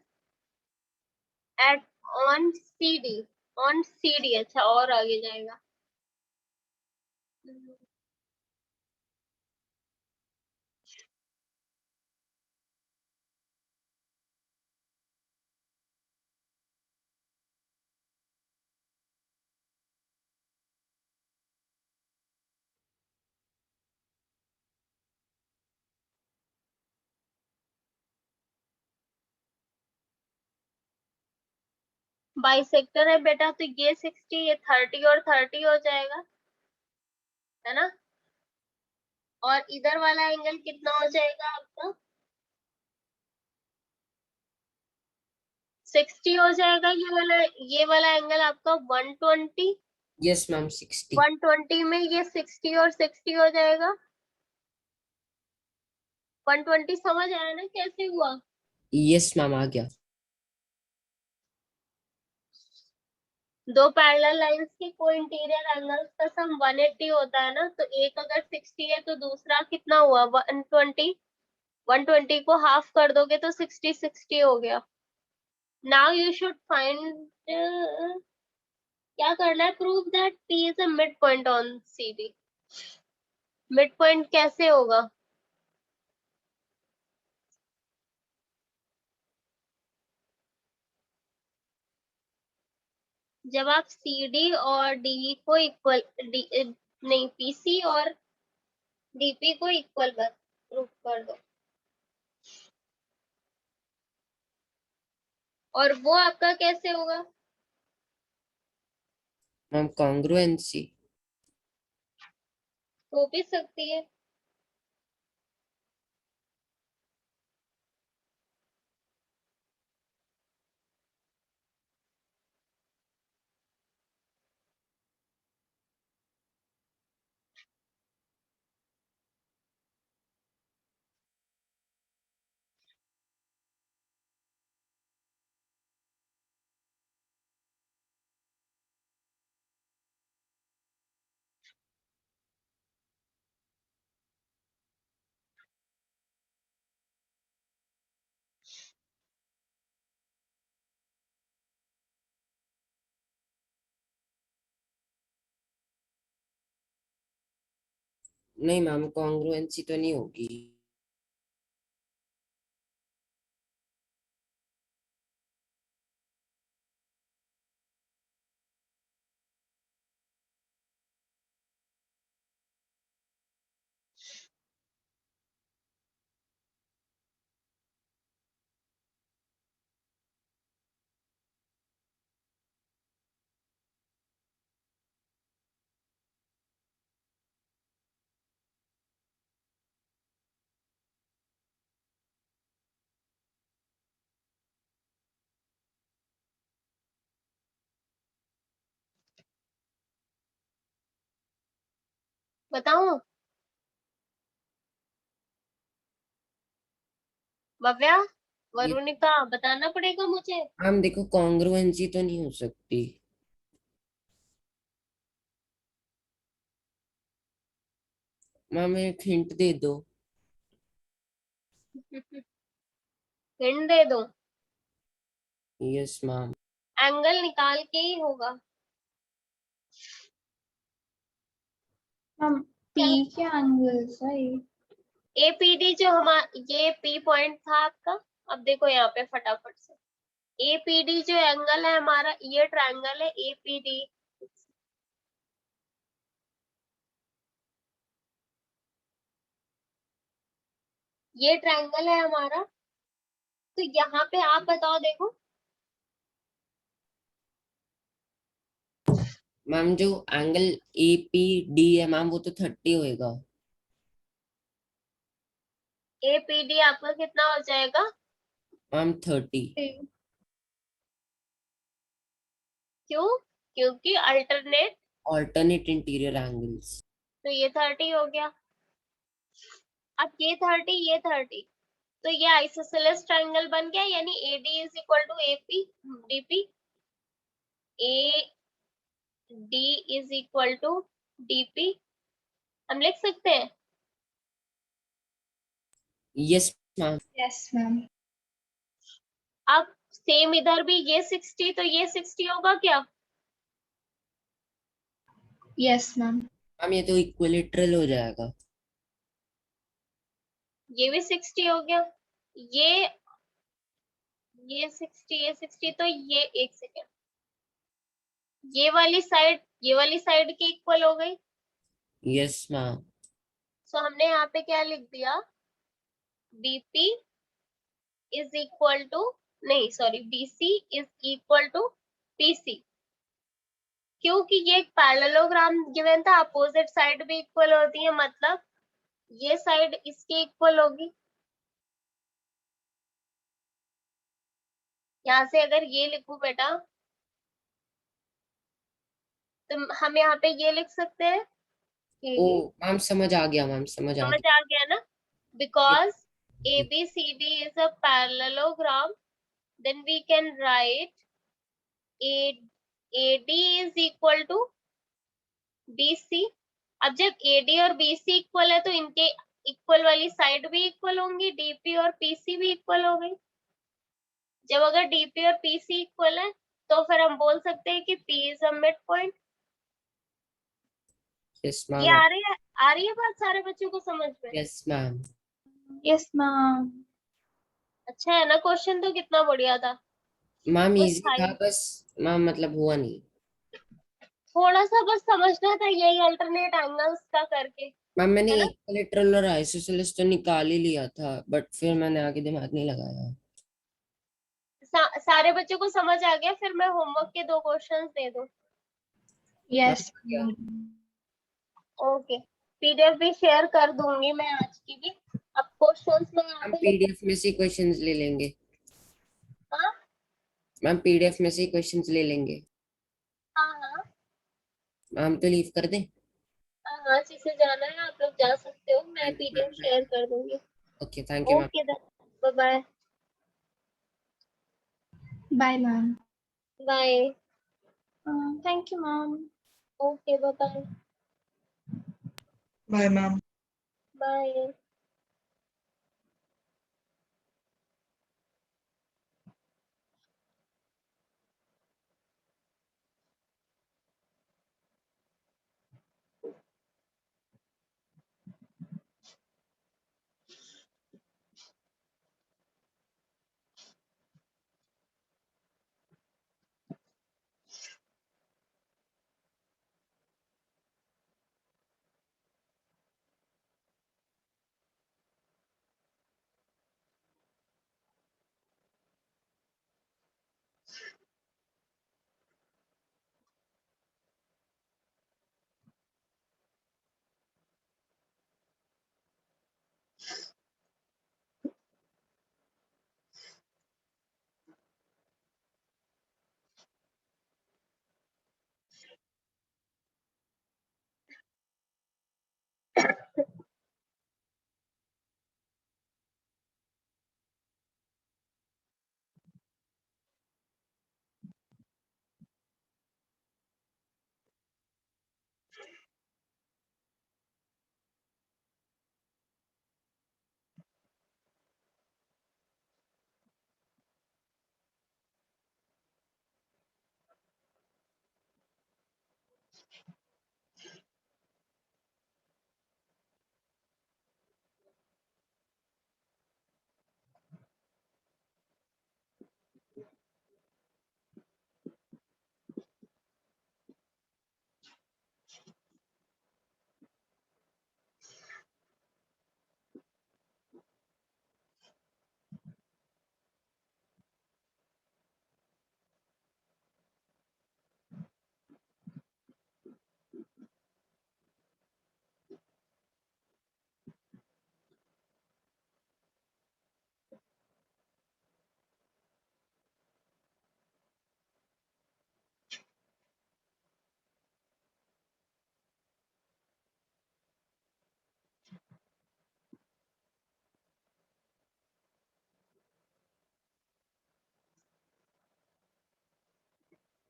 at on CD. On CD, अच्छा और आगे जाएगा. Bisector है बेटा, तो ये 60, ये 30 और 30 हो जाएगा, है ना. और इधर वाला एंगल कितना हो जाएगा आपका? 60 हो जाएगा. ये वाला एंगल आपका 120. Yes ma'am 60. 120 में ये 60 और 60 हो जाएगा. 120 समझ आया ना कैसे हुआ? यस मैम आ गया. दो पैरेलल लाइंस के को इंटीरियर एंगल्स का सम 180 होता है ना, तो एक अगर 60 है तो दूसरा कितना हुआ? 120. 120 को हाफ कर दोगे तो 60 60 हो गया. नाउ यू शुड फाइंड, क्या करना है? Prove that P is a mid point on CD. Mid point कैसे होगा? जब आप CD और DE को इक्वल, नहीं, PC और DP को इक्वल प्रूव कर दो, और वो आपका कैसे होगा? Ma'am congruency. हो भी सकती है. नहीं मैम कॉन्ग्रुएंसी तो नहीं होगी. बताऊं भव्या, ये वरुणिका, बताना पड़ेगा मुझे. मैम देखो कॉन्ग्रुएंसी तो नहीं हो सकती. मैम एक हिंट दे दो. हिंट दे दो. Yes ma'am. एंगल निकाल के ही होगा. मैम P के एंगल्स है ये. APD जो ये P पॉइंट था आपका. अब देखो यहाँ पे फटाफट से, APD जो एंगल है हमारा, ये ट्रायंगल है APD. ये ट्रायंगल है हमारा. तो यहाँ पे आप बताओ, देखो मैम जो एंगल APD है मैम वो तो 30 होएगा. APD आपका कितना हो जाएगा? मैम 30. क्यों? क्योंकि अल्टरनेट. Alternate interior angles. तो ये 30 हो गया. अब ये 30, ये 30, तो ये आइसोसेलेस ट्रायंगल बन गया, यानी AD is equal to AP DP. D is equal to DP, हम लिख सकते हैं। Yes ma'am. Yes, ma'am. अब सेम इधर भी ये 60 तो ये 60 होगा क्या? Yes, ma'am. मैम ये तो इक्विलेटरल हो जाएगा। ये भी 60 हो गया, ये 60 ये 60 तो ये, एक सेकेंड, ये वाली साइड की इक्वल हो गई। Yes ma'am. सो हमने यहाँ पे क्या लिख दिया, BP इज इक्वल टू, नहीं sorry, BC is equal to PC, क्योंकि ये एक पैरेललोग्राम गिवन था, अपोजिट साइड भी इक्वल होती है, मतलब ये साइड इसकी इक्वल होगी। यहाँ से अगर ये लिखूं बेटा, तो हम यहाँ पे ये लिख सकते हैं ओ कि, मैम समझ आ गया, मैम समझ आ समझ गया। आ गया ना, because ABCD is a parallelogram, then we can write AD is equal to BC। अब जब AD और BC इक्वल है तो इनके इक्वल वाली साइड भी इक्वल होंगी, DP और PC भी इक्वल हो गई। जब अगर DP और PC इक्वल है तो फिर हम बोल सकते हैं कि P is a midpoint। Yes ये मैम। आ रही है बात सारे बच्चों को समझ में? Yes ma'am. Yes, ma'am. अच्छा है ना, क्वेश्चन तो कितना बढ़िया था। मैम बस इजी था, बस मैम मतलब हुआ नहीं। थोड़ा सा बस समझना था यही अल्टरनेट एंगल्स का करके, मैम मैंने है ना। इक्विलेटरल और आइसोसेलेस तो निकाल ही लिया था, बट फिर मैंने आगे दिमाग नहीं लगाया। सारे बच्चों को समझ आ गया? फिर मैं होमवर्क के 2 क्वेश्चंस दे दूं। Yes, क्या? ma'am. ओके, PDF भी शेयर कर दूंगी मैं आज की भी। अब क्वेश्चंस में यहाँ हम पे पीडीएफ में से क्वेश्चंस ले लेंगे। हाँ मैम पीडीएफ में से क्वेश्चंस ले लेंगे। हाँ हाँ मैम तो लीव कर दें? हाँ हाँ, जिसे जाना है आप लोग जा सकते हो, मैं PDF शेयर कर दूंगी। Okay thank you ma'am. Okay, bye bye. Bye, ma'am. Bye. Thank you, ma'am. Okay, bye bye. Bye, ma'am. Bye.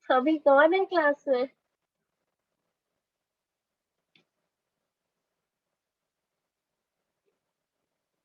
अभी कौन है क्लास में?